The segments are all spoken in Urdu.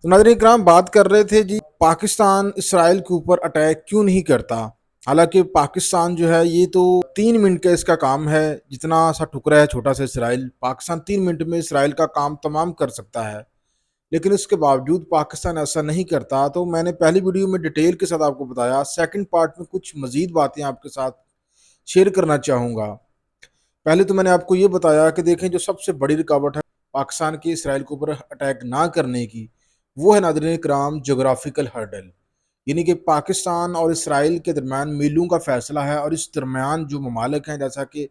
تو ناظرین اکرام بات کر رہے تھے جی پاکستان اسرائیل کے اوپر اٹیک کیوں نہیں کرتا؟ حالانکہ پاکستان جو ہے یہ تو 3 منٹ کا اس کا کام ہے، جتنا سا ٹکرا ہے چھوٹا سا اسرائیل، پاکستان 3 منٹ میں اسرائیل کا کام تمام کر سکتا ہے، لیکن اس کے باوجود پاکستان ایسا نہیں کرتا۔ تو میں نے پہلی ویڈیو میں ڈیٹیل کے ساتھ آپ کو بتایا، سیکنڈ پارٹ میں کچھ مزید باتیں آپ کے ساتھ شیئر کرنا چاہوں گا۔ پہلے تو میں نے آپ کو یہ بتایا کہ دیکھیں جو سب سے بڑی رکاوٹ ہے پاکستان کی اسرائیل کے اوپر اٹیک نہ کرنے کی، وہ ہے ناظرین کرام جغرافیکل ہرڈل، یعنی کہ پاکستان اور اسرائیل کے درمیان میلوں کا فیصلہ ہے، اور اس درمیان جو ممالک ہیں جیسا کہ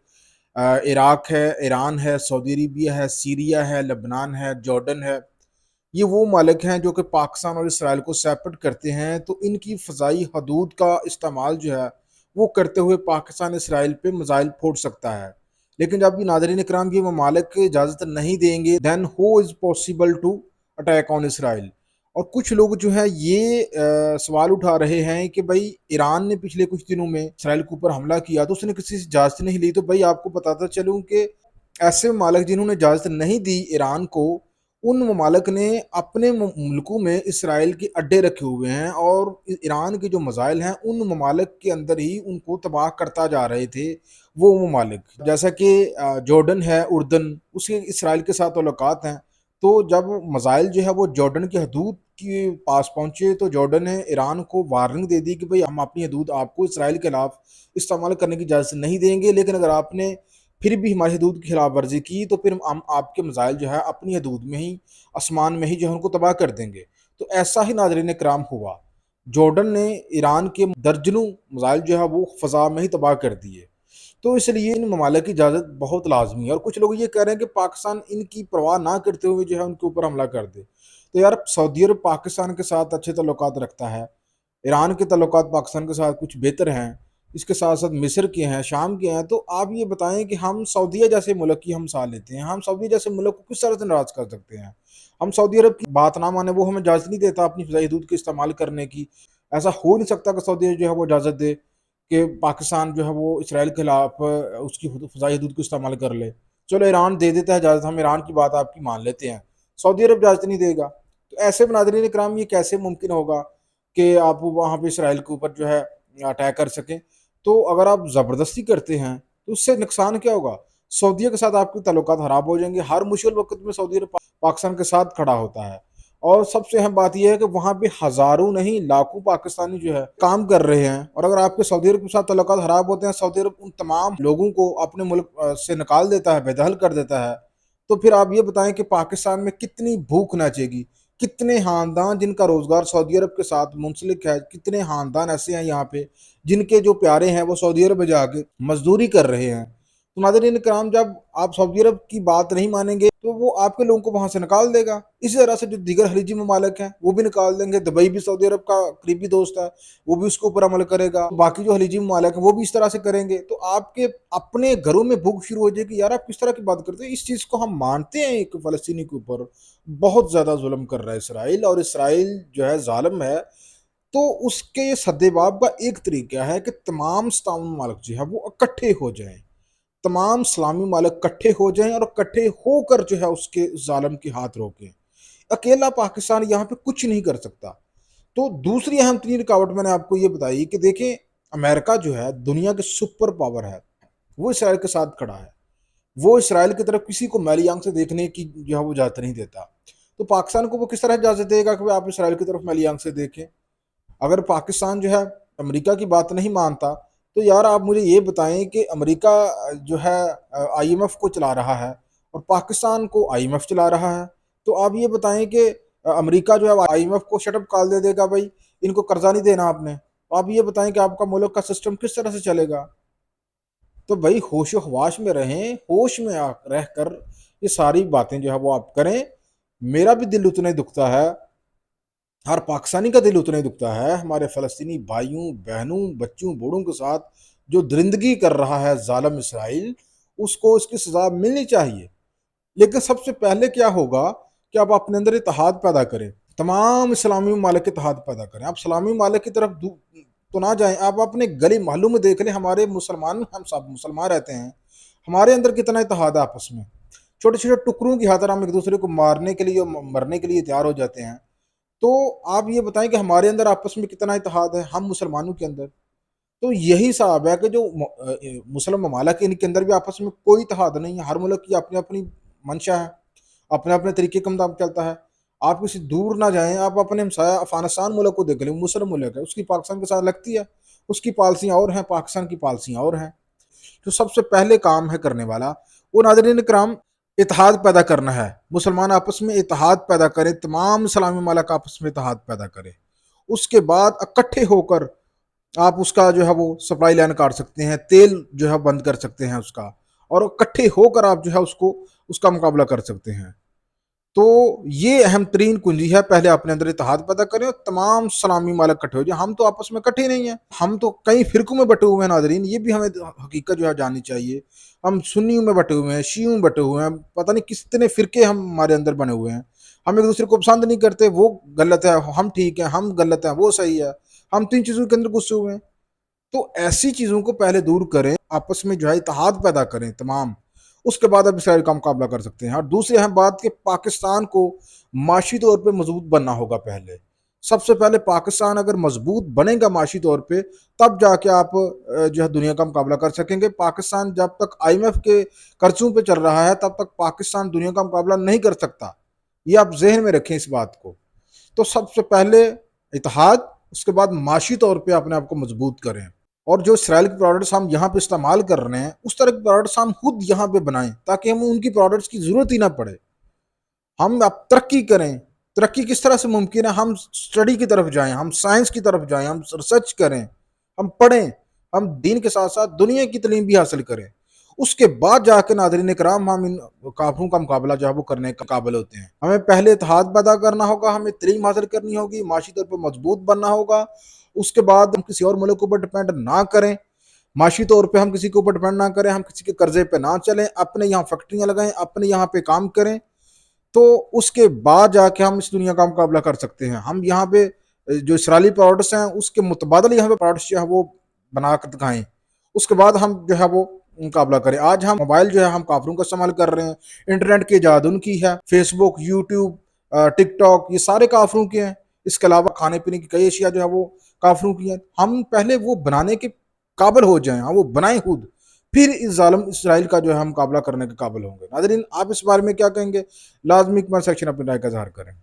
عراق ہے، ایران ہے، سعودی عربیہ ہے، سیریا ہے، لبنان ہے، جارڈن ہے، یہ وہ ممالک ہیں جو کہ پاکستان اور اسرائیل کو سیپریٹ کرتے ہیں۔ تو ان کی فضائی حدود کا استعمال جو ہے وہ کرتے ہوئے پاکستان اسرائیل پہ میزائل پھوڑ سکتا ہے، لیکن جب بھی ناظرین اکرام یہ ممالک اجازت نہیں دیں گے then who is possible to attack on اسرائیل؟ اور کچھ لوگ جو ہے یہ سوال اٹھا رہے ہیں کہ بھائی ایران نے پچھلے کچھ دنوں میں اسرائیل کے اوپر حملہ کیا تو اس نے کسی سے اجازت نہیں لی، تو بھائی آپ کو بتاتا چلوں کہ ایسے ممالک جنہوں نے اجازت نہیں دی ایران کو، ان ممالک نے اپنے ملکوں میں اسرائیل کے اڈے رکھے ہوئے ہیں، اور ایران کے جو میزائل ہیں ان ممالک کے اندر ہی ان کو تباہ کرتا جا رہے تھے وہ ممالک، جیسا کہ جارڈن ہے، اردن، اس کے اسرائیل کے ساتھ تعلقات ہیں۔ تو جب میزائل جو ہے وہ جارڈن کی حدود کے پاس پہنچے تو جارڈن نے ایران کو وارننگ دے دی کہ بھئی ہم اپنی حدود آپ کو اسرائیل کے خلاف استعمال کرنے کی اجازت نہیں دیں گے، لیکن اگر آپ نے پھر بھی ہماری حدود کی خلاف ورزی کی تو پھر ہم آپ کے میزائل جو ہے اپنی حدود میں ہی، آسمان میں ہی جو ہے ان کو تباہ کر دیں گے۔ تو ایسا ہی ناظرین کرام ہوا، جارڈن نے ایران کے درجنوں میزائل جو ہے وہ فضا میں ہی تباہ کر دیے۔ تو اس لیے ان ممالک کی اجازت بہت لازمی ہے، اور کچھ لوگ یہ کہہ رہے ہیں کہ پاکستان ان کی پرواہ نہ کرتے ہوئے جو ہے ان کے اوپر حملہ کر دے۔ تو یار سعودی عرب پاکستان کے ساتھ اچھے تعلقات رکھتا ہے، ایران کے تعلقات پاکستان کے ساتھ کچھ بہتر ہیں، اس کے ساتھ ساتھ مصر کے ہیں، شام کے ہیں، تو آپ یہ بتائیں کہ ہم سعودیہ جیسے ملک کی ہم مثال لیتے ہیں، ہم سعودیہ جیسے ملک کو کس طرح سے ناراض کر سکتے ہیں؟ ہم سعودی عرب کی بات نہ مانے، وہ ہمیں اجازت نہیں دیتا اپنی فضائی حدود کے استعمال کرنے کی۔ ایسا ہو نہیں سکتا کہ سعودی جو ہے وہ اجازت دے کہ پاکستان جو ہے وہ اسرائیل کے خلاف اس کی فضائی حدود کو استعمال کر لے۔ چلو ایران دے دیتا ہے اجازت، ہم ایران کی بات آپ کی مان لیتے ہیں، سعودی عرب اجازت نہیں دے گا۔ تو ایسے ناظرین اکرام یہ کیسے ممکن ہوگا کہ آپ وہاں پہ اسرائیل کے اوپر جو ہے اٹیک کر سکیں؟ تو اگر آپ زبردستی کرتے ہیں تو اس سے نقصان کیا ہوگا؟ سعودیہ کے ساتھ آپ کے تعلقات خراب ہو جائیں گے۔ ہر مشکل وقت میں سعودی عرب پاکستان کے ساتھ کھڑا ہوتا ہے، اور سب سے اہم بات یہ ہے کہ وہاں پہ ہزاروں نہیں لاکھوں پاکستانی جو ہے کام کر رہے ہیں، اور اگر آپ کے سعودی عرب کے ساتھ تعلقات خراب ہوتے ہیں، سعودی عرب ان تمام لوگوں کو اپنے ملک سے نکال دیتا ہے، بے دخل کر دیتا ہے، تو پھر آپ یہ بتائیں کہ پاکستان میں کتنی بھوک نچے گی؟ کتنے خاندان جن کا روزگار سعودی عرب کے ساتھ منسلک ہے، کتنے خاندان ایسے ہیں یہاں پہ جن کے جو پیارے ہیں وہ سعودی عرب میں جا کے مزدوری کر رہے ہیں۔ تو ناظرین کرام جب آپ سعودی عرب کی بات نہیں مانیں گے تو وہ آپ کے لوگوں کو وہاں سے نکال دے گا، اسی طرح سے جو دیگر خلیجی ممالک ہیں وہ بھی نکال دیں گے۔ دبئی بھی سعودی عرب کا قریبی دوست ہے، وہ بھی اس کے اوپر عمل کرے گا، باقی جو خلیجی ممالک ہیں وہ بھی اس طرح سے کریں گے، تو آپ کے اپنے گھروں میں بھوک شروع ہو جائے گی۔ یار آپ کس طرح کی بات کرتے ہیں؟ اس چیز کو ہم مانتے ہیں کہ فلسطینی کے اوپر بہت زیادہ ظلم کر رہا ہے اسرائیل، اور اسرائیل جو ہے ظالم ہے، تو اس کے سدباب کا ایک طریقہ ہے کہ تمام اسلامی ممالک جو ہے وہ اکٹھے ہو جائیں، تمام اسلامی ممالک اکٹھے ہو جائیں اور اکٹھے ہو کر جو ہے اس کے ظالم کے ہاتھ روکیں۔ اکیلا پاکستان یہاں پہ کچھ نہیں کر سکتا۔ تو دوسری اہم ترین رکاوٹ میں نے آپ کو یہ بتائی کہ دیکھیں امریکہ جو ہے دنیا کے سپر پاور ہے، وہ اسرائیل کے ساتھ کھڑا ہے، وہ اسرائیل کی طرف کسی کو میلی آنکھ سے دیکھنے کی جو ہے وہ اجازت نہیں دیتا۔ تو پاکستان کو وہ کس طرح اجازت دے گا کہ آپ اسرائیل کی طرف میلی آنکھ سے دیکھیں؟ اگر پاکستان جو ہے امریکہ کی بات نہیں مانتا تو یار آپ مجھے یہ بتائیں کہ امریکہ جو ہے آئی ایم ایف کو چلا رہا ہے اور پاکستان کو آئی ایم ایف چلا رہا ہے، تو آپ یہ بتائیں کہ امریکہ جو ہے آئی ایم ایف کو شٹ اپ کال دے دے گا بھائی ان کو قرضہ نہیں دینا آپ نے، تو آپ یہ بتائیں کہ آپ کا ملک کا سسٹم کس طرح سے چلے گا؟ تو بھائی ہوش و حواش میں رہیں، ہوش میں رہ کر یہ ساری باتیں جو ہے وہ آپ کریں۔ میرا بھی دل اتنا ہی دکھتا ہے، ہر پاکستانی کا دل اتنا ہی دکھتا ہے ہمارے فلسطینی بھائیوں بہنوں بچوں بوڑھوں کے ساتھ جو درندگی کر رہا ہے ظالم اسرائیل، اس کو اس کی سزا ملنی چاہیے۔ لیکن سب سے پہلے کیا ہوگا کہ آپ اپنے اندر اتحاد پیدا کریں، تمام اسلامی ممالک کے اتحاد پیدا کریں۔ آپ اسلامی ممالک کی طرف تو نہ جائیں، آپ اپنے گلی محلوں میں دیکھ لیں، ہمارے مسلمان، ہم سب مسلمان رہتے ہیں، ہمارے اندر کتنا اتحاد ہے آپس میں، چھوٹے چھوٹے ٹکڑوں کی خاطر ہم ایک دوسرے کو مارنے کے لیے مرنے کے لیے تیار ہو جاتے ہیں۔ تو آپ یہ بتائیں کہ ہمارے اندر آپس میں کتنا اتحاد ہے ہم مسلمانوں کے اندر؟ تو یہی صاحب ہے کہ جو مسلم ممالک ان کے اندر بھی آپس میں کوئی اتحاد نہیں ہے، ہر ملک کی اپنی اپنی منشا ہے، اپنے اپنے طریقے کے مطابق چلتا ہے۔ آپ کسی دور نہ جائیں، آپ اپنے ہمسایہ افغانستان ملک کو دیکھ لیں، مسلم ملک ہے، اس کی پاکستان کے ساتھ لگتی ہے، اس کی پالیسیاں اور ہیں، پاکستان کی پالیسیاں اور ہیں۔ جو سب سے پہلے کام ہے کرنے والا، وہ ناظرین کرام اتحاد پیدا کرنا ہے، مسلمان آپس میں اتحاد پیدا کریں، تمام اسلامی ممالک آپس میں اتحاد پیدا کریں، اس کے بعد اکٹھے ہو کر آپ اس کا جو ہے وہ سپلائی لائن کاٹ سکتے ہیں، تیل جو ہے بند کر سکتے ہیں اس کا، اور اکٹھے ہو کر آپ جو ہے اس کا مقابلہ کر سکتے ہیں۔ تو یہ اہم ترین کنجی ہے، پہلے اپنے اندر اتحاد پیدا کریں اور تمام اسلامی ممالک اکٹھے ہو جائیں۔ ہم تو آپس میں اکٹھے نہیں ہیں، ہم تو کئی فرقوں میں بٹے ہوئے ہیں ناظرین، یہ بھی ہمیں حقیقت جو ہے جاننی چاہیے۔ ہم سنیوں میں بٹے ہوئے ہیں، شیعوں میں بٹے ہوئے ہیں، پتہ نہیں کتنے فرقے ہمارے اندر بنے ہوئے ہیں۔ ہم ایک دوسرے کو پسند نہیں کرتے، وہ غلط ہے، ہم ٹھیک ہیں، ہم غلط ہیں، وہ صحیح ہے، ہم تین چیزوں کے اندر غصے ہوئے ہیں۔ تو ایسی چیزوں کو پہلے دور کریں، آپس میں جو ہے اتحاد پیدا کریں تمام، اس کے بعد اب اسرائیل کا مقابلہ کر سکتے ہیں۔ اور دوسری اہم بات کہ پاکستان کو معاشی طور پہ مضبوط بننا ہوگا پہلے، سب سے پہلے پاکستان اگر مضبوط بنے گا معاشی طور پہ، تب جا کے آپ جو ہے دنیا کا مقابلہ کر سکیں گے۔ پاکستان جب تک IMF کے قرضوں پہ چل رہا ہے تب تک پاکستان دنیا کا مقابلہ نہیں کر سکتا، یہ آپ ذہن میں رکھیں اس بات کو۔ تو سب سے پہلے اتحاد، اس کے بعد معاشی طور پہ اپنے آپ کو مضبوط کریں، اور جو اسرائیل کے پروڈکٹس ہم یہاں پہ استعمال کر رہے ہیں اس طرح کے پروڈکٹس ہم خود یہاں پہ بنائیں، تاکہ ہمیں ان کی پروڈکٹس کی ضرورت ہی نہ پڑے۔ ہم اب ترقی کریں، ترقی کس طرح سے ممکن ہے؟ ہم اسٹڈی کی طرف جائیں، ہم سائنس کی طرف جائیں، ہم ریسرچ کریں، ہم پڑھیں، ہم دین کے ساتھ ساتھ دنیا کی تعلیم بھی حاصل کریں، اس کے بعد جا کے ناظرین کرام ہم ان کافروں کا مقابلہ جو ہے وہ کرنے کے قابل ہوتے ہیں۔ ہمیں پہلے اتحاد پیدا کرنا ہوگا، ہمیں تعلیم حاصل کرنی ہوگی، معاشی طور پہ مضبوط بننا ہوگا، اس کے بعد ہم کسی اور ملک کے اوپر ڈپینڈ نہ کریں، معاشی طور پہ ہم کسی کے اوپر ڈپینڈ نہ کریں، ہم کسی کے قرضے پہ نہ چلیں، اپنے یہاں فیکٹریاں لگائیں، اپنے یہاں پہ کام کریں، تو اس کے بعد جا کے ہم اس دنیا کا مقابلہ کر سکتے ہیں۔ ہم یہاں پہ جو اسرائیلی پروڈکٹس ہیں اس کے متبادل یہاں پہ پروڈکٹس جو ہے وہ بنا کر دکھائیں، اس کے بعد ہم جو ہے وہ مقابلہ کریں۔ آج ہم موبائل جو ہے ہم کافروں کا استعمال کر رہے ہیں، انٹرنیٹ کی ایجاد ان کی ہے، فیس بک، یوٹیوب، ٹک ٹاک، یہ سارے کافروں کے ہیں، اس کے علاوہ کھانے پینے کی کئی اشیاء جو ہے وہ کافروں کی ہیں۔ ہم پہلے وہ بنانے کے قابل ہو جائیں، ہم وہ بنائیں خود، پھر اس ظالم اسرائیل کا جو ہے ہم مقابلہ کرنے کے قابل ہوں گے۔ ناظرین آپ اس بارے میں کیا کہیں گے؟ لازمی کمنٹ سیکشن اپنی رائے کا اظہار کریں۔